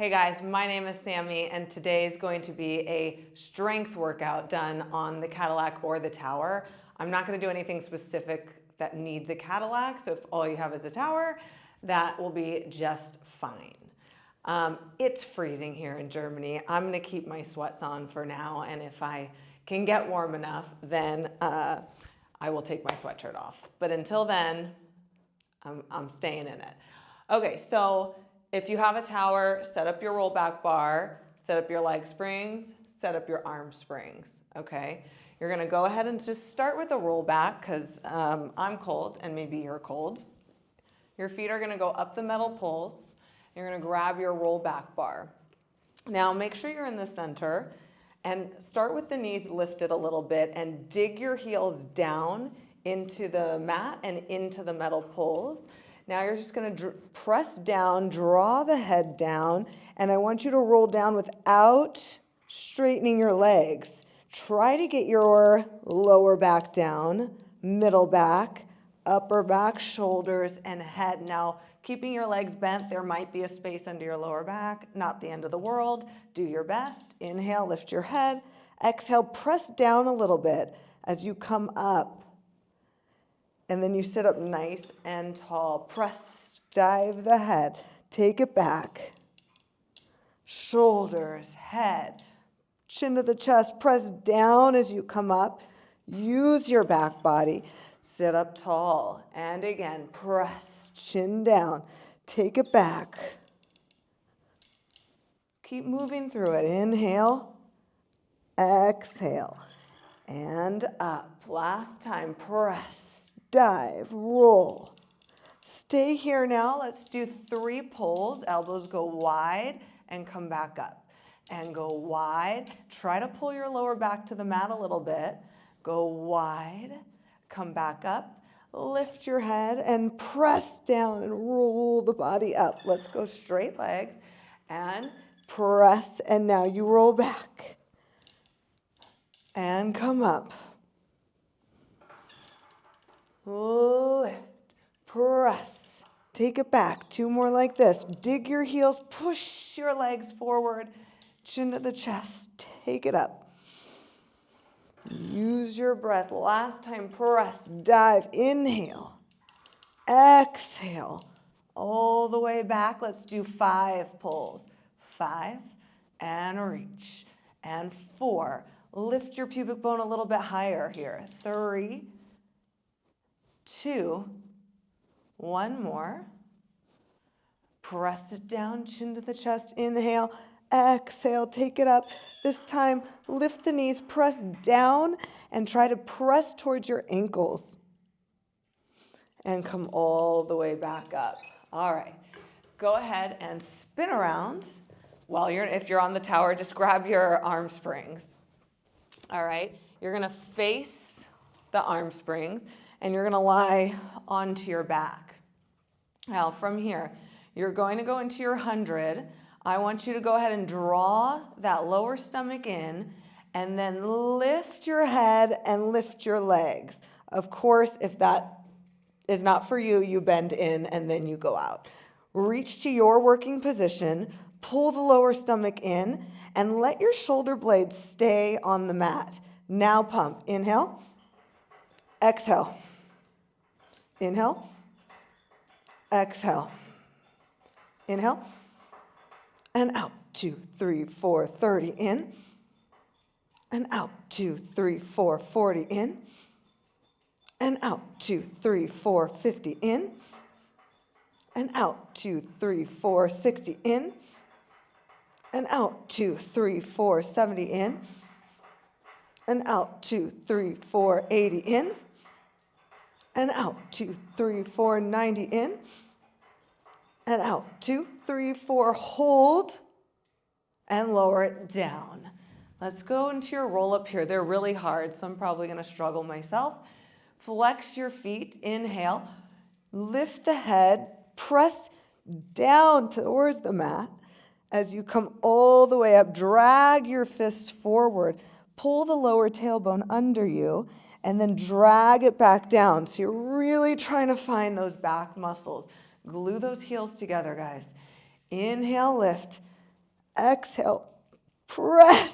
Hey guys, my name is Sammy and today is going to be a strength workout done on the Cadillac or the tower. I'm not going to do anything specific that needs a Cadillac, so if all you have is a tower, that will be just fine. It's freezing here in Germany. I'm going to keep my sweats on for now, and if I can get warm enough, then I will take my sweatshirt off. But until then, I'm staying in it. Okay, so if you have a tower, set up your roll back bar, set up your leg springs, set up your arm springs, okay? You're gonna go ahead and just start with a roll back because I'm cold and maybe you're cold. Your feet are gonna go up the metal poles. You're gonna grab your roll back bar. Now make sure you're in the center and start with the knees lifted a little bit and dig your heels down into the mat and into the metal poles. Now you're just going to press down, draw the head down, and I want you to roll down without straightening your legs. Try to get your lower back down, middle back, upper back, shoulders, and head. Now, keeping your legs bent, there might be a space under your lower back, not the end of the world. Do your best. Inhale, lift your head. Exhale, press down a little bit as you come up. And then you sit up nice and tall. Press, dive the head. Take it back. Shoulders, head, chin to the chest. Press down as you come up. Use your back body. Sit up tall. And again, press, chin down. Take it back. Keep moving through it. Inhale. Exhale. And up. Last time, press. Dive, roll. Stay here now. Let's do 3 pulls. Elbows go wide and come back up. And go wide. Try to pull your lower back to the mat a little bit. Go wide. Come back up. Lift your head and press down and roll the body up. Let's go straight legs and press. And now you roll back. And come up. Lift, press, take it back. 2 more like this. Dig your heels, push your legs forward, chin to the chest, take it up. Use your breath. Last time, press, dive, inhale, exhale, all the way back. Let's do 5 pulls. 5, and reach, and 4. Lift your pubic bone a little bit higher here. 3, 2, 1 more. Press it down, chin to the chest. Inhale, exhale, take it up. This time, lift the knees, press down, and try to press towards your ankles. And come all the way back up. All right, go ahead and spin around. If you're on the tower, just grab your arm springs. All right, you're gonna face the arm springs, and you're going to lie onto your back. Now, from here, you're going to go into your 100. I want you to go ahead and draw that lower stomach in, and then lift your head and lift your legs. Of course, if that is not for you, you bend in and then you go out. Reach to your working position, pull the lower stomach in, and let your shoulder blades stay on the mat. Now pump. Inhale, exhale. Inhale, exhale, inhale, and out, 2, 3, 4, 30 in, and out, 2, 3, 4, 40 in, and out, 2, 3, 4, 50 in, and out, 2, 3, 4, 60 in, and out, 2, 3, 4, 70 in, and out, 2, 3, 4, 80 in, and out, 2, 3, 4, 90 in, and out, 2, 3, 4, hold, and lower it down. Let's go into your roll up here. They're really hard, so I'm probably gonna struggle myself. Flex your feet, inhale, lift the head, press down towards the mat. As you come all the way up, drag your fists forward, pull the lower tailbone under you, and then drag it back down. So you're really trying to find those back muscles. Glue those heels together, guys. Inhale, lift. Exhale, press.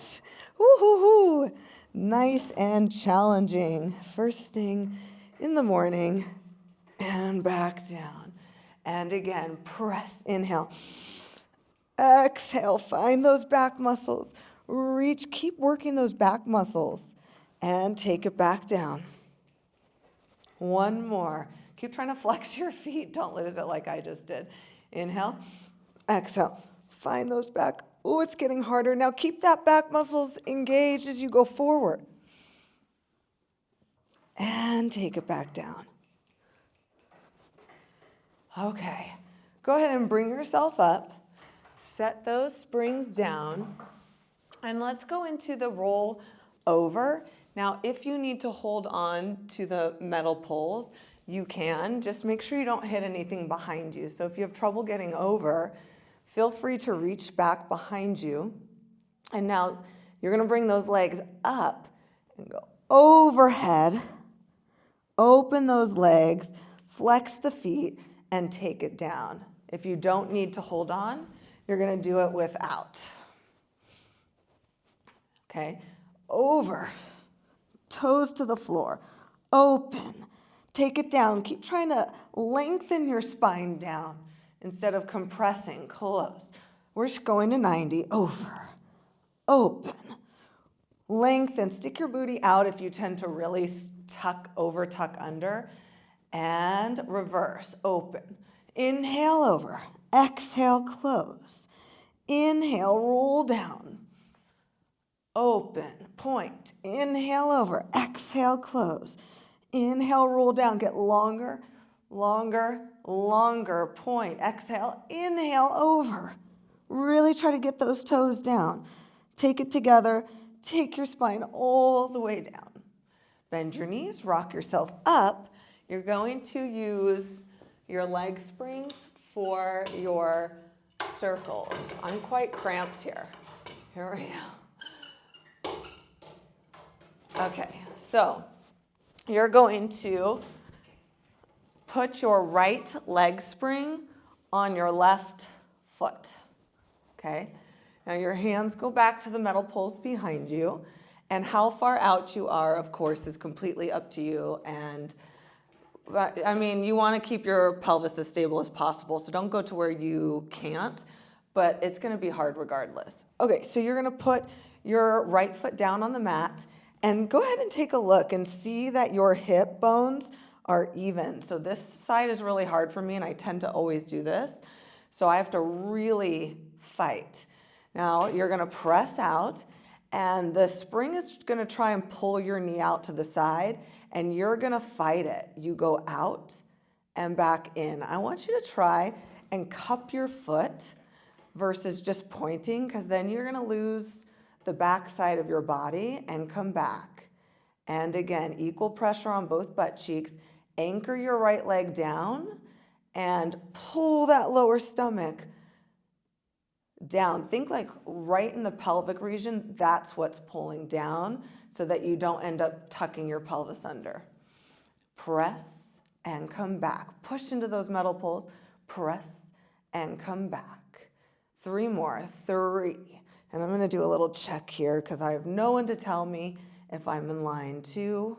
Woo-hoo-hoo. Nice and challenging. First thing in the morning. And back down. And again, press, inhale. Exhale, find those back muscles. Reach, keep working those back muscles. And take it back down. One more. Keep trying to flex your feet. Don't lose it like I just did. Inhale, exhale. Find those back. Oh, it's getting harder. Now keep that back muscles engaged as you go forward. And take it back down. Okay, go ahead and bring yourself up. Set those springs down. And let's go into the roll over. Now, if you need to hold on to the metal poles, you can. Just make sure you don't hit anything behind you. So if you have trouble getting over, feel free to reach back behind you. And now you're going to bring those legs up and go overhead. Open those legs, flex the feet, and take it down. If you don't need to hold on, you're going to do it without. Okay, over, toes to the floor, open, take it down. Keep trying to lengthen your spine down instead of compressing, close. We're just going to 90, over, open, lengthen. Stick your booty out if you tend to really tuck under, and reverse, open. Inhale over, exhale, close. Inhale, roll down. Open, point, inhale over, exhale, close. Inhale, roll down, get longer, longer, longer, point, exhale, inhale over. Really try to get those toes down. Take it together, take your spine all the way down. Bend your knees, rock yourself up. You're going to use your leg springs for your circles. I'm quite cramped here. Here we go. Okay, so you're going to put your right leg spring on your left foot, okay? Now your hands go back to the metal poles behind you, and how far out you are, of course, is completely up to you. And I mean, you want to keep your pelvis as stable as possible, so don't go to where you can't, but it's going to be hard regardless. Okay, so you're going to put your right foot down on the mat, and go ahead and take a look and see that your hip bones are even. So this side is really hard for me, and I tend to always do this. So I have to really fight. Now you're going to press out, and the spring is going to try and pull your knee out to the side, and you're going to fight it. You go out and back in. I want you to try and cup your foot versus just pointing, because then you're going to lose the back side of your body and come back. And again, equal pressure on both butt cheeks. Anchor your right leg down and pull that lower stomach down. Think like right in the pelvic region, that's what's pulling down so that you don't end up tucking your pelvis under. Press and come back. Push into those metal poles. Press and come back. 3 more. 3. And I'm going to do a little check here because I have no one to tell me if I'm in line. 2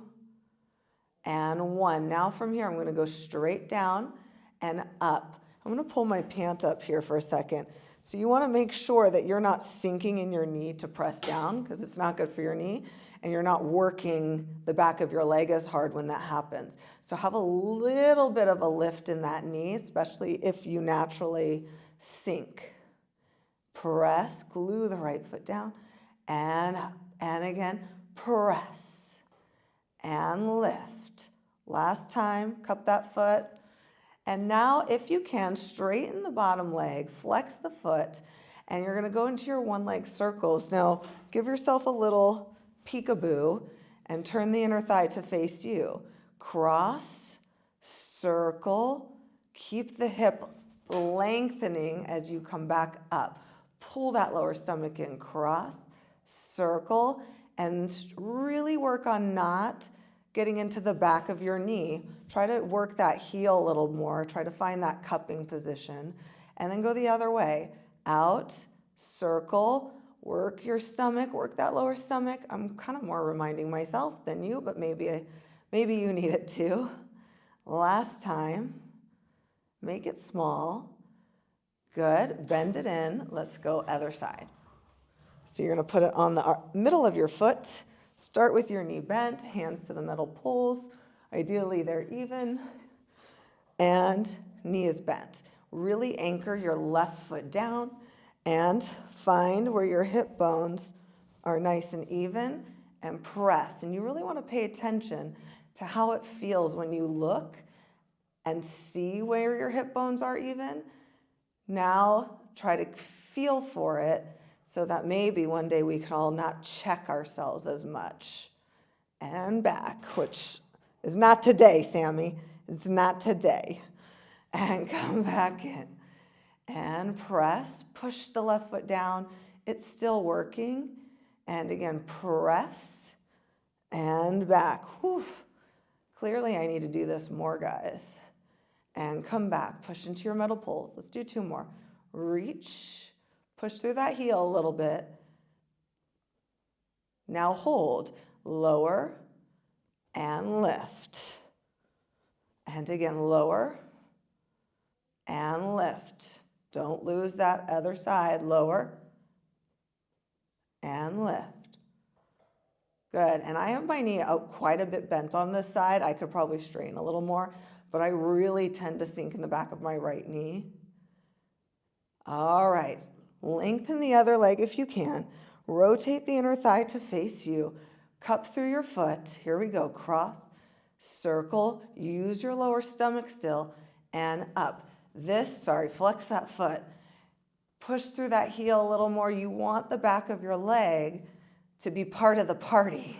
and 1. Now from here, I'm going to go straight down and up. I'm going to pull my pant up here for a second. So you want to make sure that you're not sinking in your knee to press down, because it's not good for your knee, and you're not working the back of your leg as hard when that happens. So have a little bit of a lift in that knee, especially if you naturally sink. Press, glue the right foot down, and up. And again, press and lift. Last time, cup that foot. And now, if you can, straighten the bottom leg, flex the foot, and you're gonna go into your one leg circles. Now, give yourself a little peekaboo and turn the inner thigh to face you. Cross, circle, keep the hip lengthening as you come back up. Pull that lower stomach in, cross, circle, and really work on not getting into the back of your knee. Try to work that heel a little more. Try to find that cupping position. And then go the other way. Out, circle, work your stomach, work that lower stomach. I'm kind of more reminding myself than you, but maybe you need it too. Last time, make it small. Good, bend it in. Let's go other side. So you're gonna put it on the middle of your foot. Start with your knee bent, hands to the metal poles. Ideally, they're even, and knee is bent. Really anchor your left foot down and find where your hip bones are nice and even and press. And you really want to pay attention to how it feels when you look and see where your hip bones are even. Now try to feel for it so that maybe one day we can all not check ourselves as much. And back, which is not today, Samie. It's not today. And come back in. And press, push the left foot down. It's still working. And again, press and back. Whew. Clearly, I need to do this more, guys. And come back, push into your metal poles. Let's do 2 more. Reach, push through that heel a little bit. Now hold, lower and lift. And again, lower and lift. Don't lose that other side. Lower and lift. Good. And I have my knee out quite a bit bent on this side. I could probably straighten a little more, but I really tend to sink in the back of my right knee. All right. Lengthen the other leg if you can. Rotate the inner thigh to face you. Cup through your foot. Here we go. Cross, circle. Use your lower stomach still and up. Flex that foot. Push through that heel a little more. You want the back of your leg to be part of the party.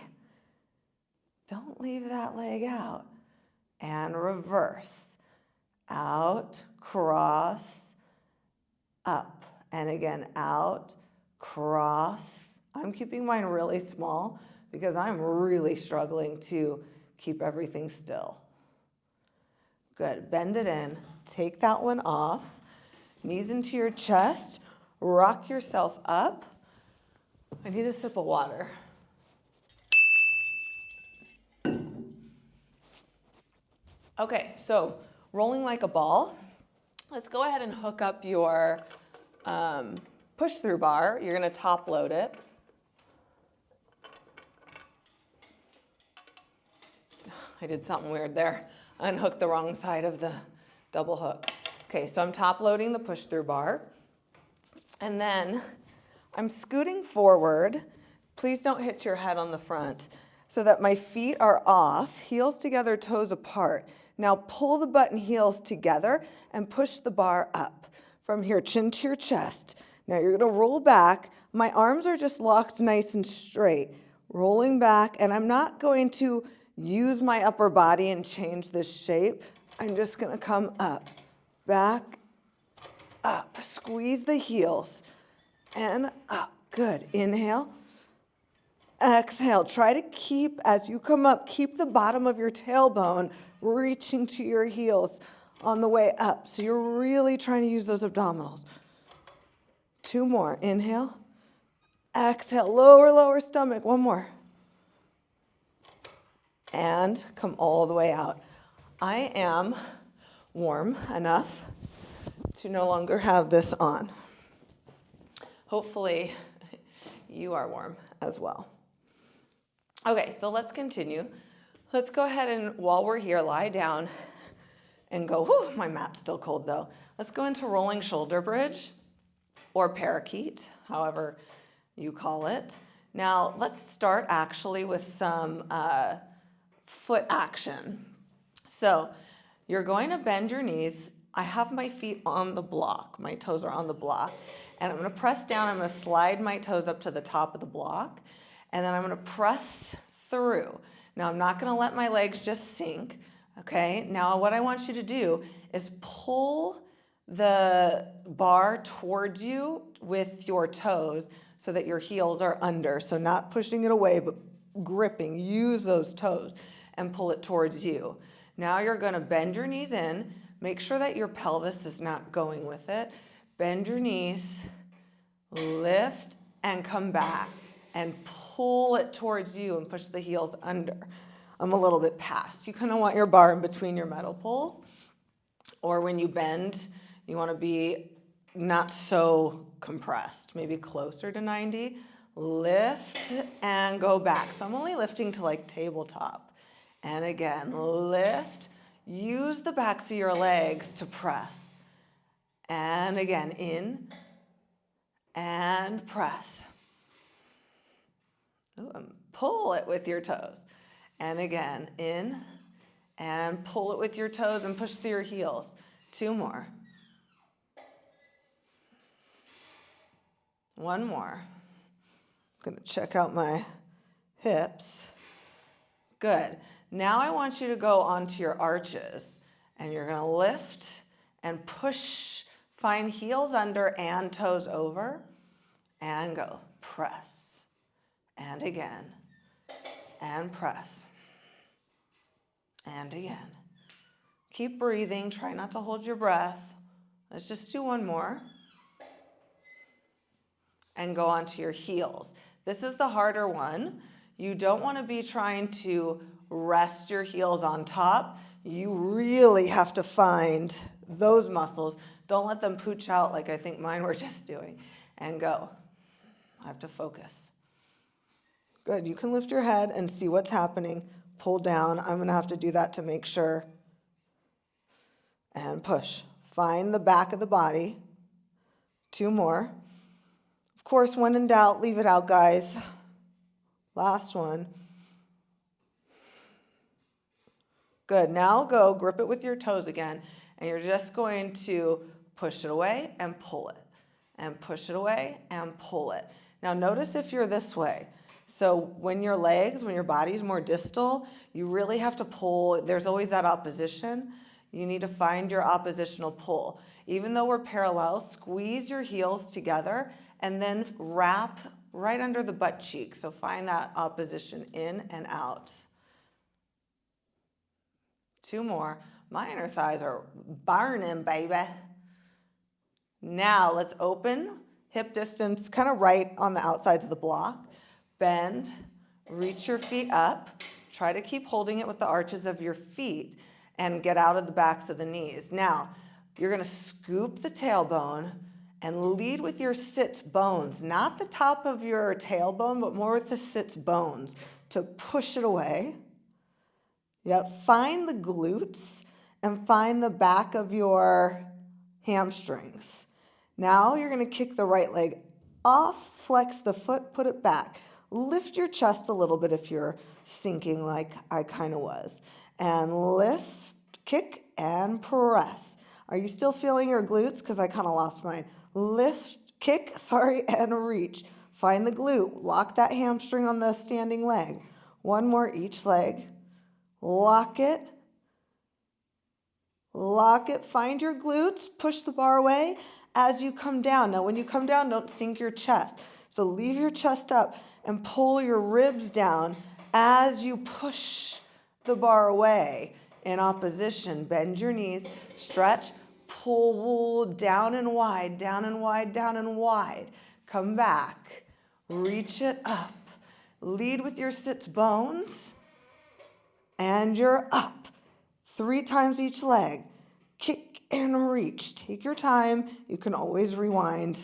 Don't leave that leg out. And reverse. Out, cross, up. And again, out, cross. I'm keeping mine really small because I'm really struggling to keep everything still. Good. Bend it in. Take that one off. Knees into your chest. Rock yourself up. I need a sip of water. Okay, so rolling like a ball. Let's go ahead and hook up your push-through bar. You're going to top load it. I did something weird there. I unhooked the wrong side of the double hook. Okay, so I'm top loading the push-through bar. And then I'm scooting forward. Please don't hit your head on the front so that my feet are off, heels together, toes apart. Now pull the button heels together and push the bar up. From here, chin to your chest. Now you're gonna roll back. My arms are just locked nice and straight. Rolling back, and I'm not going to use my upper body and change this shape. I'm just gonna come up, back, up. Squeeze the heels and up. Good. Inhale. Exhale. Try to keep, as you come up, keep the bottom of your tailbone reaching to your heels on the way up. So you're really trying to use those abdominals. 2 more. Inhale. Exhale. Lower stomach. 1 more. And come all the way out. I am warm enough to no longer have this on. Hopefully you are warm as well. Okay, so let's continue. Let's go ahead and, while we're here, lie down and go, whew, my mat's still cold though. Let's go into rolling shoulder bridge or parakeet, however you call it. Now, let's start actually with some foot action. So you're going to bend your knees. I have my feet on the block. My toes are on the block. And I'm going to press down. I'm going to slide my toes up to the top of the block. And then I'm going to press through. Now, I'm not going to let my legs just sink. Okay? Now, what I want you to do is pull the bar towards you with your toes so that your heels are under. So not pushing it away, but gripping. Use those toes and pull it towards you. Now you're going to bend your knees in. Make sure that your pelvis is not going with it. Bend your knees, lift, and come back. And pull it towards you and push the heels under. I'm a little bit past. You kind of want your bar in between your metal poles. Or when you bend, you want to be not so compressed, maybe closer to 90. Lift and go back. So I'm only lifting to like tabletop. And again, lift. Use the backs of your legs to press. And again, in and press. Ooh, and pull it with your toes. And again, in and pull it with your toes and push through your heels. 2 more. 1 more. I'm going to check out my hips. Good. Now I want you to go onto your arches, and you're going to lift and push. Find heels under and toes over, and go. Press. And again. And press. And again. Keep breathing. Try not to hold your breath. Let's just do 1 more. And go onto your heels. This is the harder one. You don't want to be trying to rest your heels on top. You really have to find those muscles. Don't let them pooch out like I think mine were just doing. And go. I have to focus. Good. You can lift your head and see what's happening. Pull down. I'm going to have to do that to make sure. And push. Find the back of the body. 2 more. Of course, when in doubt, leave it out, guys. Last one. Good. Now go grip it with your toes again, and you're just going to push it away and pull it, and push it away and pull it. Now notice if you're this way. So when your body's more distal, you really have to pull. There's always that opposition. You need to find your oppositional pull. Even though we're parallel, squeeze your heels together and then wrap right under the butt cheek. So find that opposition in and out. 2 more. My inner thighs are burning, baby. Now let's open, hip distance, kind of right on the outsides of the block. Bend, reach your feet up. Try to keep holding it with the arches of your feet and get out of the backs of the knees. Now, you're going to scoop the tailbone and lead with your sits bones, not the top of your tailbone, but more with the sits bones to push it away. Yep, find the glutes and find the back of your hamstrings. Now you're going to kick the right leg off, flex the foot, put it back. Lift your chest a little bit if you're sinking like I kind of was. And lift, kick, and press. Are you still feeling your glutes? Because I kind of lost mine. Lift, kick, and reach. Find the glute. Lock that hamstring on the standing leg. 1 more each leg. Lock it. Lock it. Find your glutes. Push the bar away as you come down. Now, when you come down, don't sink your chest. So leave your chest up and pull your ribs down as you push the bar away in opposition. Bend your knees. Stretch. Pull down and wide, down and wide, down and wide. Come back. Reach it up. Lead with your sits bones. And you're up. 3 times each leg. Kick and reach. Take your time. You can always rewind.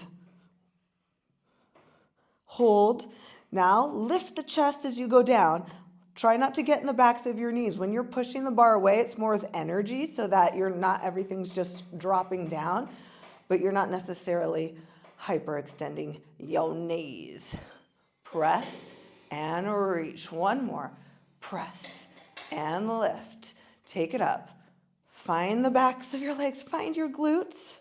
Hold. Now lift the chest as you go down. Try not to get in the backs of your knees. When you're pushing the bar away, it's more with energy so that everything's just dropping down, but you're not necessarily hyperextending your knees. Press and reach. 1 more. Press and lift. Take it up. Find the backs of your legs. Find your glutes.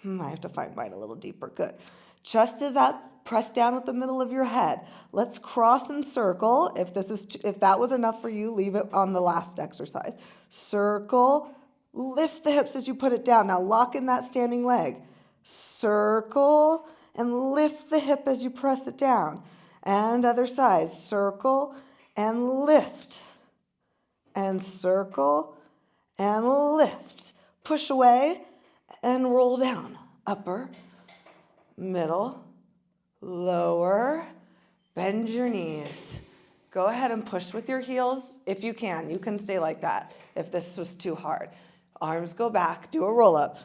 I have to find mine a little deeper. Good. Chest is up. Press down with the middle of your head. Let's cross and circle. If that was enough for you, leave it on the last exercise. Circle. Lift the hips as you put it down. Now lock in that standing leg. Circle and lift the hip as you press it down. And other side. Circle and lift. And circle and lift. Push away and roll down. Upper, middle, lower, bend your knees. Go ahead and push with your heels if you can. You can stay like that if this was too hard. Arms go back, do a roll up.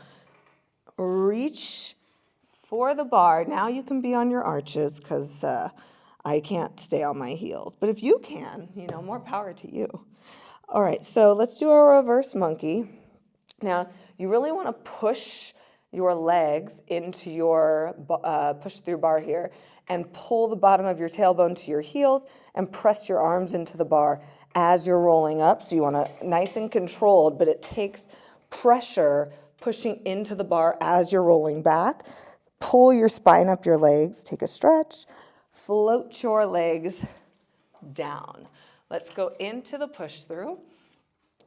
Reach for the bar. Now you can be on your arches because I can't stay on my heels. But if you can, more power to you. All right, so let's do a reverse monkey. Now, you really want to push your legs into your push-through bar here and pull the bottom of your tailbone to your heels and press your arms into the bar as you're rolling up. So you want to nice and controlled, but it takes pressure pushing into the bar as you're rolling back. Pull your spine up your legs, take a stretch, float your legs down. Let's go into the push-through.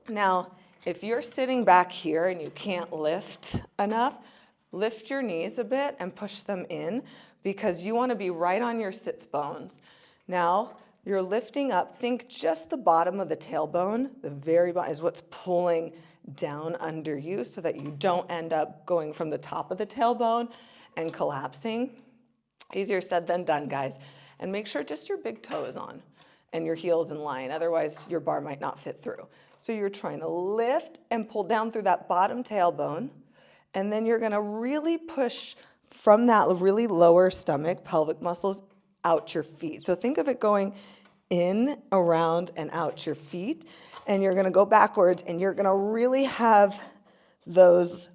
Now, if you're sitting back here and you can't lift enough, lift your knees a bit and push them in because you want to be right on your sits bones. Now, you're lifting up. Think just the bottom of the tailbone, the very bottom is what's pulling down under you so that you don't end up going from the top of the tailbone and collapsing. Easier said than done, guys. And make sure just your big toe is on and your heel's in line. Otherwise, your bar might not fit through. So you're trying to lift and pull down through that bottom tailbone. And then you're going to really push from that really lower stomach, pelvic muscles, out your feet. So think of it going in, around, and out your feet. And you're going to go backwards, and you're going to really have those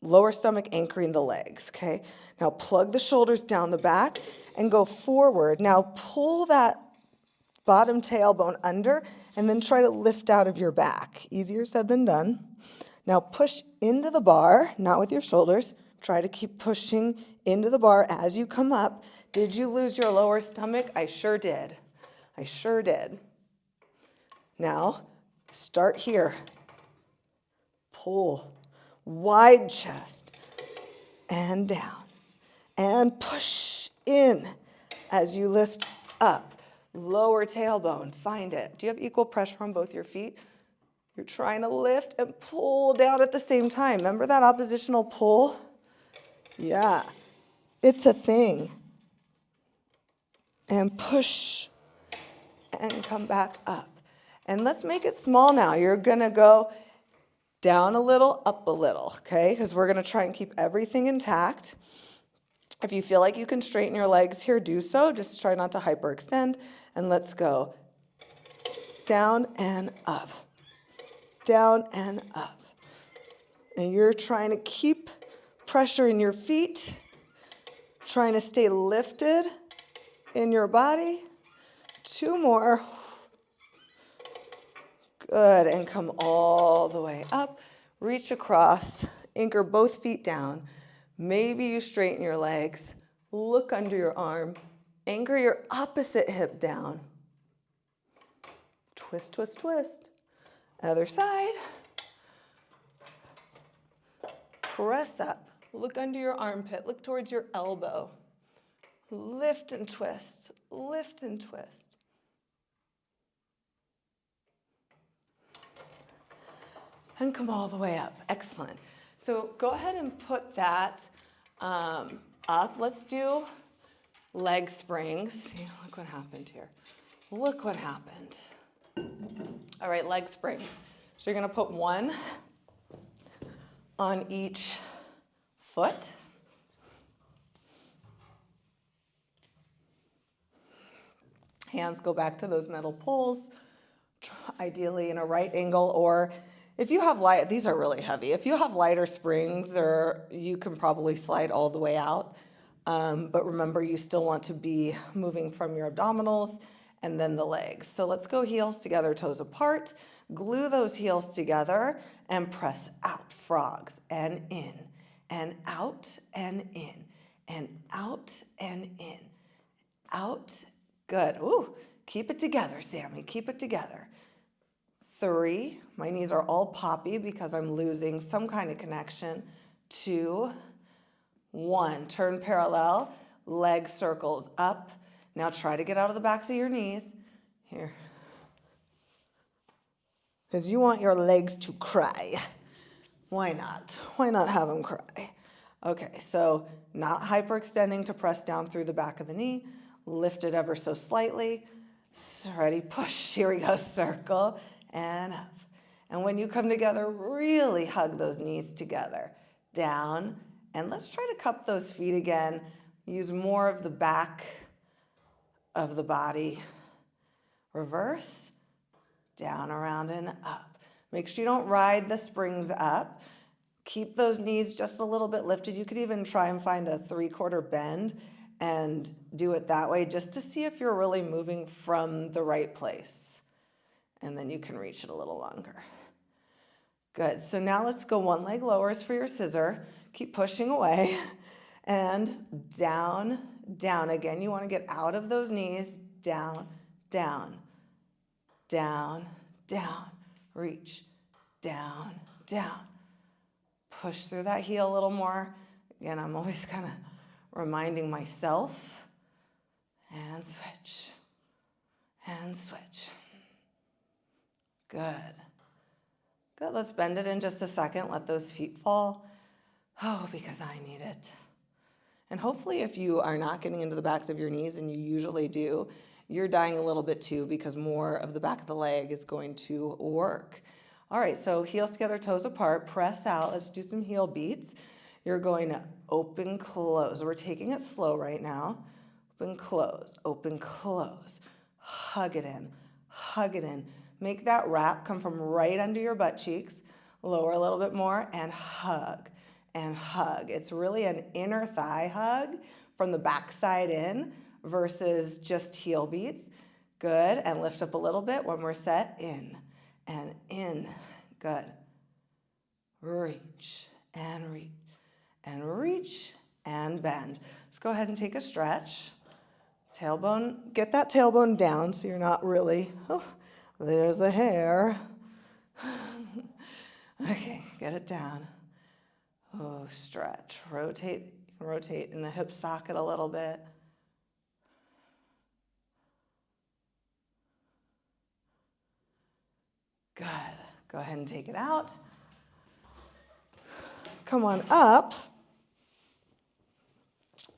lower stomach anchoring the legs, okay? Now plug the shoulders down the back and go forward. Now pull that bottom tailbone under and then try to lift out of your back. Easier said than done. Now push into the bar, not with your shoulders. Try to keep pushing into the bar as you come up. Did you lose your lower stomach? I sure did. I sure did. Now, start here. Pull. Wide chest. And down. And push in as you lift up. Lower tailbone. Find it. Do you have equal pressure on both your feet? You're trying to lift and pull down at the same time. Remember that oppositional pull? Yeah. It's a thing. And push and come back up. And let's make it small now. You're going to go down a little, up a little, okay? Because we're going to try and keep everything intact. If you feel like you can straighten your legs here, do so. Just try not to hyperextend. And let's go down and up. Down and up. And you're trying to keep pressure in your feet, trying to stay lifted in your body. 2 more. Good, and come all the way up. Reach across, anchor both feet down. Maybe you straighten your legs, look under your arm, anchor your opposite hip down. Twist, twist, twist. Other side. Press up, look under your armpit, look towards your elbow. Lift and twist, lift and twist. And come all the way up. Excellent. So go ahead and put that up. Let's do leg springs. Look what happened here. Look what happened. All right, leg springs. So you're going to put one on each foot. Hands go back to those metal poles, ideally in a right angle, or if you have light, these are really heavy. If you have lighter springs, or you can probably slide all the way out. But remember, you still want to be moving from your abdominals and then the legs. So let's go heels together, toes apart. Glue those heels together and press out. Frogs and in and out and in and out and in. Out. Good. Ooh, keep it together, Sammy. Keep it together. 3, my knees are all poppy because I'm losing some kind of connection. 2, 1, turn parallel, leg circles up. Now try to get out of the backs of your knees. Here. Because you want your legs to cry. Why not? Why not have them cry? Okay, so not hyperextending to press down through the back of the knee. Lift it ever so slightly. Ready, push. Here we go, circle and up. And when you come together, really hug those knees together. Down, and let's try to cup those feet again. Use more of the back of the body. Reverse, down, around, and up. Make sure you don't ride the springs up. Keep those knees just a little bit lifted. You could even try and find a 3/4 bend and do it that way just to see if you're really moving from the right place. And then you can reach it a little longer. Good, so now let's go one leg lowers for your scissor. Keep pushing away and down, down. Again, you want to get out of those knees, down, down, down, down, reach, down, down. Push through that heel a little more. Again, I'm always kind of reminding myself. And switch. And switch. Good. Good, let's bend it in just a second. Let those feet fall. Oh, because I need it. And hopefully if you are not getting into the backs of your knees, and you usually do, you're dying a little bit too, because more of the back of the leg is going to work. All right, so heels together, toes apart, press out. Let's do some heel beats. You're going to open, close. We're taking it slow right now. Open, close, hug it in, hug it in. Make that wrap come from right under your butt cheeks. Lower a little bit more and hug and hug. It's really an inner thigh hug from the back side in versus just heel beats. Good, and lift up a little bit. One more set, in and in. Good. Reach and reach and reach and bend. Let's go ahead and take a stretch. Tailbone, get that tailbone down so you're not really, oh, there's a hair. Okay, get it down. Oh, stretch, rotate, you can rotate in the hip socket a little bit. Good, go ahead and take it out. Come on up.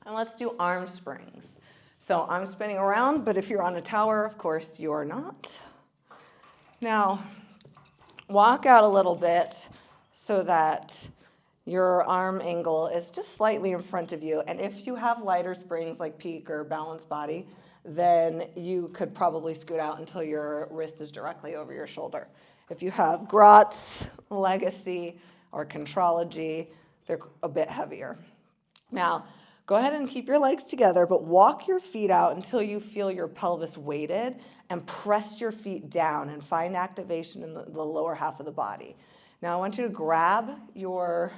And let's do arm springs. So I'm spinning around, but if you're on a tower, of course you are not. Now, walk out a little bit so that your arm angle is just slightly in front of you. And if you have lighter springs like Peak or Balanced Body, then you could probably scoot out until your wrist is directly over your shoulder. If you have Grotz, Legacy, or Contrology, they're a bit heavier. Now, go ahead and keep your legs together, but walk your feet out until you feel your pelvis weighted and press your feet down and find activation in the lower half of the body. Now, I want you to grab your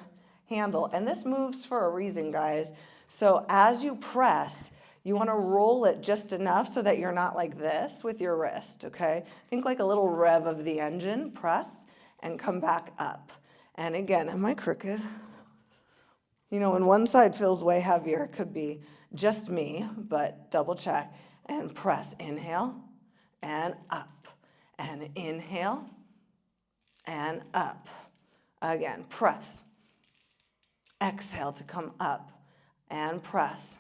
handle, and this moves for a reason, guys. So as you press, you want to roll it just enough so that you're not like this with your wrist, okay? Think like a little rev of the engine. Press and come back up. And again, am I crooked? You know, when one side feels way heavier, it could be just me, but double check. And press, inhale, and up. And inhale, and up. Again, press. Exhale to come up, and press.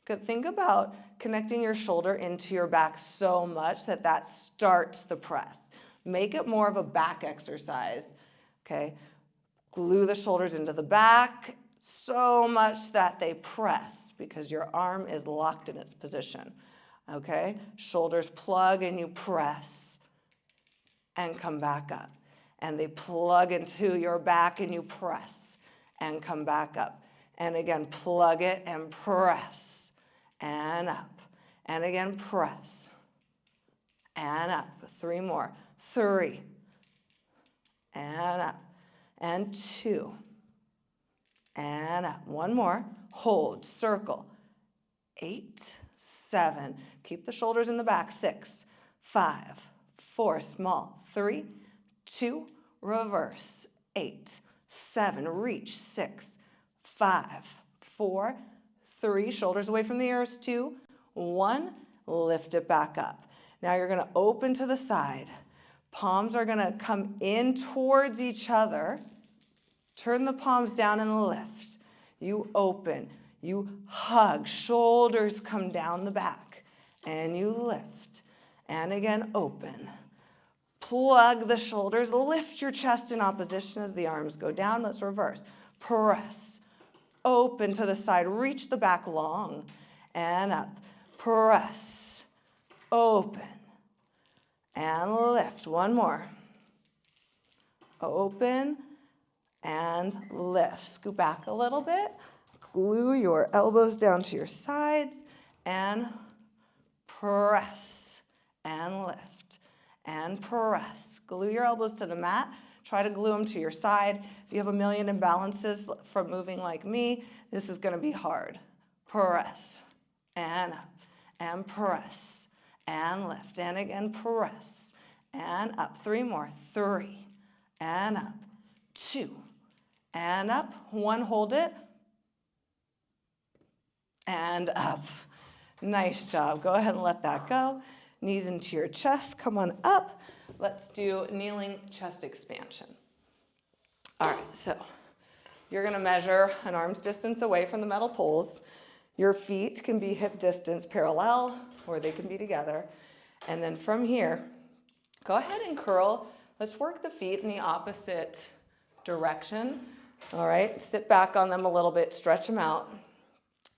Good, think about connecting your shoulder into your back so much that that starts the press. Make it more of a back exercise, okay? Glue the shoulders into the back so much that they press because your arm is locked in its position, okay? Shoulders plug and you press and come back up. And they plug into your back and you press and come back up. And again, plug it and press and up. And again, press and up. 3 more. 3 and up. And 2 and up. 1 more. Hold, circle. 8, 7. Keep the shoulders in the back. 6, 5, 4, small. 3, 2, reverse. 8, 7, reach. 6, 5, 4, 3, shoulders away from the ears. 2, 1, lift it back up. Now you're going to open to the side. Palms are going to come in towards each other. Turn the palms down and lift. You open. You hug. Shoulders come down the back. And you lift. And again, open. Plug the shoulders. Lift your chest in opposition as the arms go down. Let's reverse. Press. Open to the side. Reach the back long. And up. Press. Open. And lift. One more. Open and lift. Scoot back a little bit. Glue your elbows down to your sides and press and lift and press. Glue your elbows to the mat. Try to glue them to your side. If you have a million imbalances from moving like me, this is going to be hard. Press and up and press and lift. And again, press and up. 3 more. 3 and up. 2 and up. 1, hold it. And up. Nice job. Go ahead and let that go. Knees into your chest. Come on up. Let's do kneeling chest expansion. All right, so you're going to measure an arm's distance away from the metal poles. Your feet can be hip distance parallel, or they can be together. And then from here, go ahead and curl. Let's work the feet in the opposite direction. All right, sit back on them a little bit, stretch them out.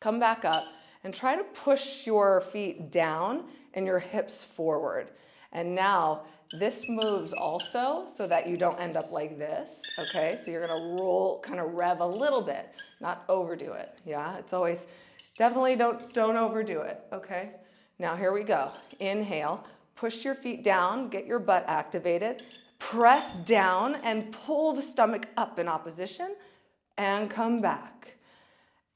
Come back up and try to push your feet down and your hips forward. And now this moves also so that you don't end up like this, okay? So you're gonna roll, kind of rev a little bit, not overdo it, yeah? It's always, definitely don't overdo it, okay? Now here we go. Inhale, push your feet down, get your butt activated, press down and pull the stomach up in opposition and come back.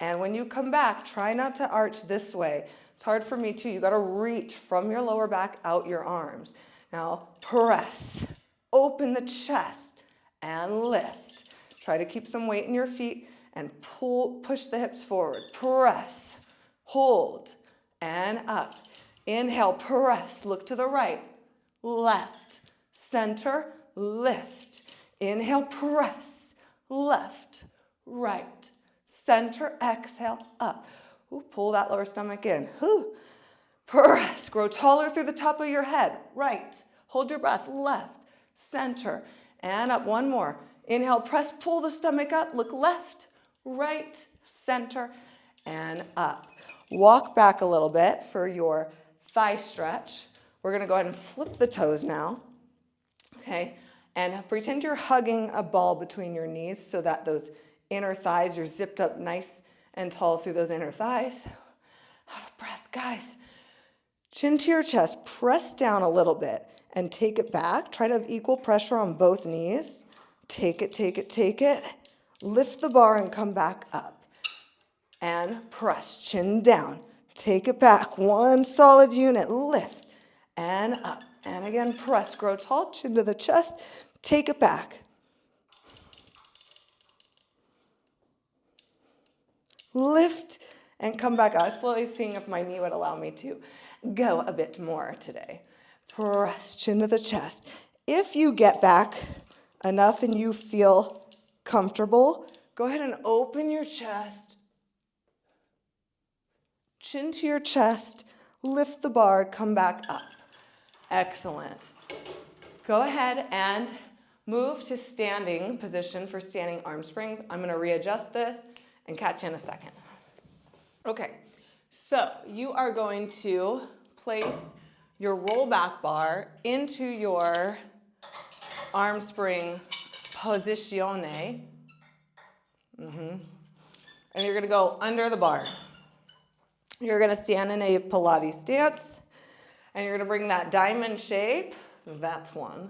And when you come back, try not to arch this way. It's hard for me too. You gotta reach from your lower back out your arms. Now press, open the chest and lift. Try to keep some weight in your feet and push the hips forward. Press, hold, and up. Inhale, press, look to the right, left, center, lift. Inhale, press, left, right, center, exhale, up. Ooh, pull that lower stomach in. Ooh. Press, grow taller through the top of your head. Right, hold your breath, left, center, and up. 1 more. Inhale, press, pull the stomach up. Look left, right, center, and up. Walk back a little bit for your thigh stretch. We're gonna go ahead and flip the toes now, okay? And pretend you're hugging a ball between your knees so that those inner thighs, you're zipped up nice and tall through those inner thighs. Out of breath, guys. Chin to your chest, press down a little bit and take it back. Try to have equal pressure on both knees. Take it, take it, take it. Lift the bar and come back up. And press, chin down. Take it back, 1 solid unit, lift and up. And again, press, grow tall, chin to the chest, take it back. Lift and come back. I was slowly seeing if my knee would allow me to go a bit more today. Press, chin to the chest. If you get back enough and you feel comfortable, go ahead and open your chest. Chin to your chest, lift the bar, come back up. Excellent. Go ahead and move to standing position for standing arm springs. I'm going to readjust this and catch you in a second. Okay, so you are going to place your roll back bar into your arm spring posizione. And you're gonna go under the bar. You're gonna stand in a Pilates stance, and you're gonna bring that diamond shape, that's one,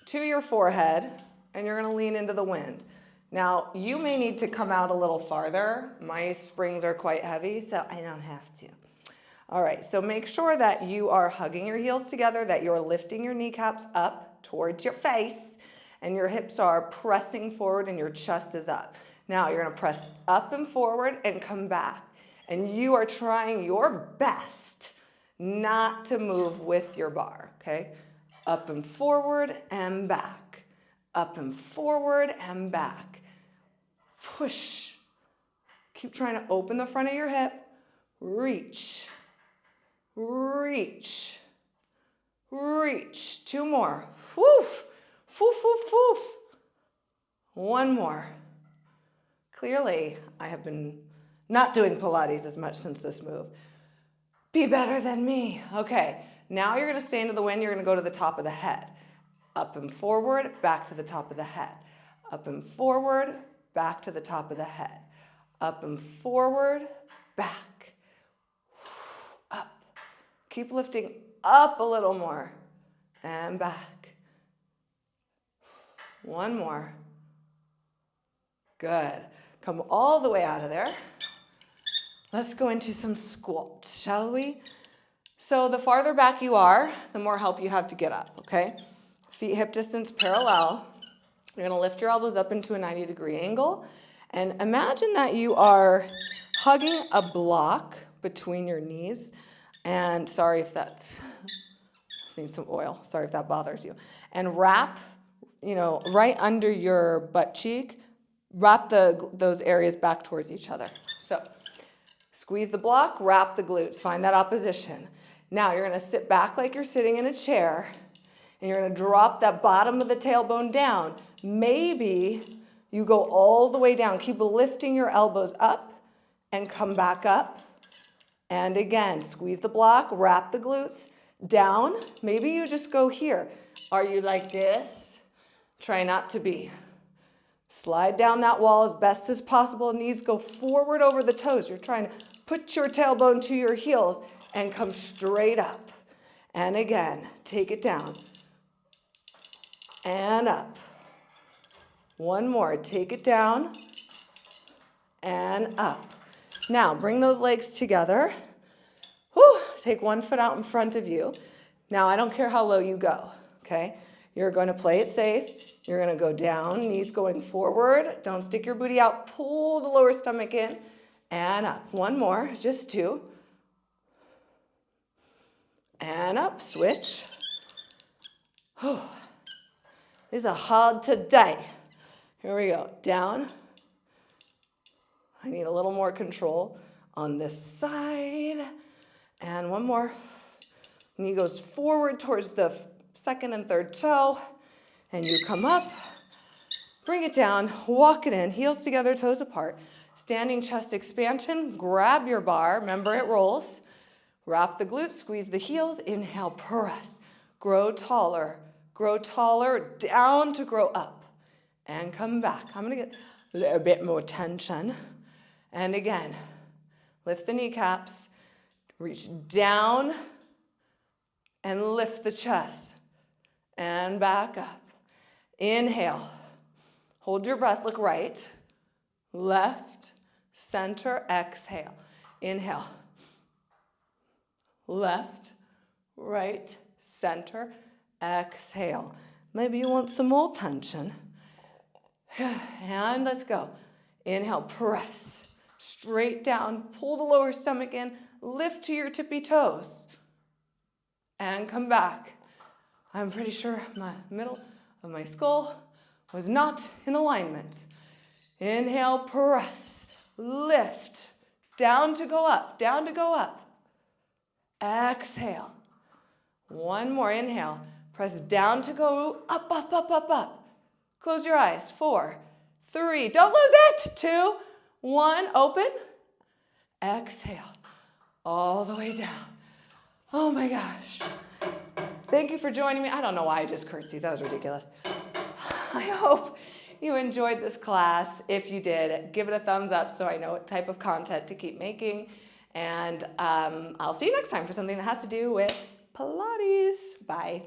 to your forehead, and you're gonna lean into the wind. Now, you may need to come out a little farther. My springs are quite heavy, so I don't have to. All right, so make sure that you are hugging your heels together, that you're lifting your kneecaps up towards your face, and your hips are pressing forward and your chest is up. Now, you're gonna press up and forward and come back. And you are trying your best not to move with your bar, okay? Up and forward and back. Up and forward and back. push. Keep trying to open the front of your hip. Reach, reach, reach. 2 more. Woof, woof, woof, woof. 1 more. Clearly, I have been not doing Pilates as much since this move. Be better than me. Okay, now you're gonna stay into the wind. You're gonna go to the top of the head. Up and forward, back to the top of the head. Up and forward, back to the top of the head. Up and forward, back, up. Keep lifting up a little more and back. 1 more. Good. Come all the way out of there. Let's go into some squats, shall we? So the farther back you are, the more help you have to get up, okay? Feet hip distance parallel. You're gonna lift your elbows up into a 90-degree angle. And imagine that you are hugging a block between your knees. And sorry if that's, just need some oil. Sorry if that bothers you. And wrap, right under your butt cheek, wrap those areas back towards each other. So squeeze the block, wrap the glutes, find that opposition. Now you're gonna sit back like you're sitting in a chair, and you're gonna drop that bottom of the tailbone down. Maybe you go all the way down. Keep lifting your elbows up and come back up. And again, squeeze the block, wrap the glutes down. Maybe you just go here. Are you like this? Try not to be. Slide down that wall as best as possible. Knees go forward over the toes. You're trying to put your tailbone to your heels and come straight up. And again, take it down. And up. 1 more. Take it down and up. Now, bring those legs together. Whew. Take 1 foot out in front of you. Now, I don't care how low you go, okay? You're going to play it safe. You're going to go down, knees going forward. Don't stick your booty out. Pull the lower stomach in and up. 1 more, just 2. And up, switch. Whew. These are hard today. Here we go, down. I need a little more control on this side. And 1 more. Knee goes forward towards the 2nd and 3rd toe. And you come up, bring it down, walk it in, heels together, toes apart. Standing chest expansion, grab your bar, remember it rolls. Wrap the glutes, squeeze the heels, inhale, press. Grow taller, down to grow up. And come back. I'm gonna get a little bit more tension. And again, lift the kneecaps, reach down and lift the chest. And back up. Inhale. Hold your breath, look right, left, center, exhale. Inhale. Left, right, center, exhale. Maybe you want some more tension. And let's go. Inhale, press. Straight down, pull the lower stomach in, lift to your tippy toes. And come back. I'm pretty sure my middle of my skull was not in alignment. Inhale, press, lift, down to go up, down to go up. Exhale. 1 more, inhale, press down to go up, up, up, up, up. Close your eyes, 4, 3, don't lose it, 2, 1, open. Exhale, all the way down. Oh my gosh. Thank you for joining me. I don't know why I just curtsied, that was ridiculous. I hope you enjoyed this class. If you did, give it a thumbs up so I know what type of content to keep making. And I'll see you next time for something that has to do with Pilates. Bye.